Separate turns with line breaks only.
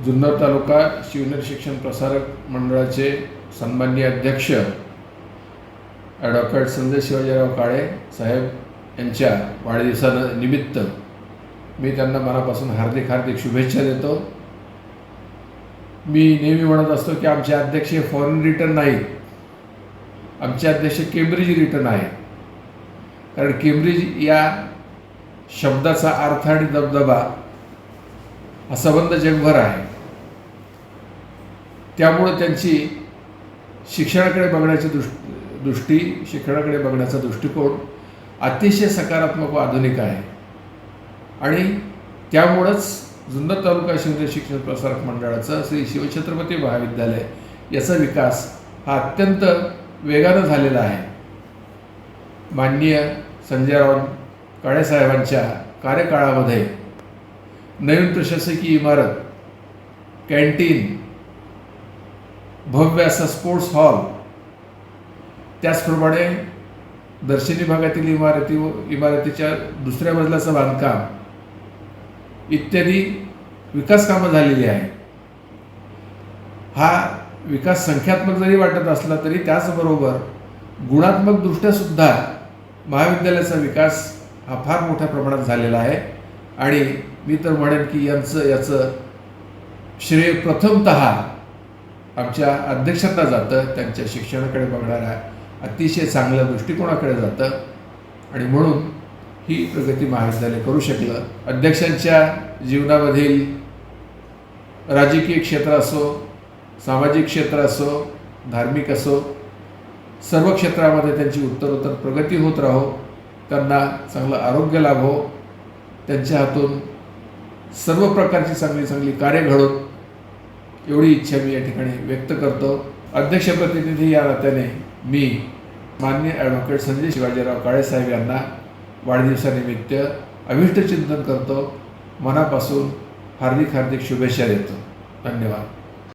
जुन्नर तालुका शिवनेर शिक्षण प्रसारक मंडळाचे सन्माननीय अध्यक्ष ॲडव्होकेट संजय शिवाजीराव काळे साहेब यांच्या वाढदिवसानिमित्त मी त्यांना मनापासून हार्दिक शुभेच्छा देतो। मी नेहमी म्हणत असतो की आमचे अध्यक्ष हे फॉरेन रिटर्न नाहीत, आमचे अध्यक्ष केम्ब्रिज रिटर्न आहेत। कारण केम्ब्रिज या शब्दाचा अर्थ आणि दबदबा हा संबंध जगभर आहे। त्यामुळे त्यांची शिक्षणाकडे बघण्याची दृष्टी शिक्षणाकडे बघण्याचा दृष्टिकोन अतिशय सकारात्मक व आधुनिक आहे आणि त्यामुळेच जुन्नर तालुका शिवनेर शिक्षण प्रसारक मंडळाचं श्री शिवछत्रपती महाविद्यालय याचा विकास हा अत्यंत वेगाने झालेला आहे। माननीय संजयराव काळे साहेबांच्या कार्यकाळामध्ये नवीन प्रशासकीय इमारत, कॅन्टीन, भव्य असा स्पोर्ट्स हॉल, त्याचप्रमाणे दर्शनी भागातील इमारतीच्या दुसऱ्या मजल्याचं बांधकाम इत्यादी विकास कामं झालेली आहे। हा विकास संख्यात्मक जरी वाटत असला तरी त्याचबरोबर गुणात्मक दृष्ट्या सुद्धा महाविद्यालयाचा विकास हा फार मोठ्या प्रमाणात झालेला आहे आणि मी तर म्हणेन की याचं श्रेय प्रथमतः आमच्या अध्यक्षांना जातं, त्यांच्या शिक्षणाकडे बघणाऱ्या अतिशय चांगल्या दृष्टिकोनाकडे जातं आणि म्हणून ही प्रगती महाविद्यालय करू शकलं। अध्यक्षांच्या जीवनामधील राजकीय क्षेत्र असो, सामाजिक क्षेत्र असो, धार्मिक असो, सर्व क्षेत्रामध्ये त्यांची उत्तरोत्तर प्रगती होत राहो, त्यांना चांगलं आरोग्य लाभो, त्यांच्या हातून सर्व प्रकारची चांगली कार्य घडोत एवढी इच्छा मी या ठिकाणी व्यक्त करतो। अध्यक्ष प्रतिनिधी या नात्याने मी माननीय ॲडव्होकेट संजय शिवाजीराव काळे साहेब यांना वाढदिवसानिमित्त अभिष्ट चिंतन करतो, मनापासून हार्दिक शुभेच्छा देतो। धन्यवाद।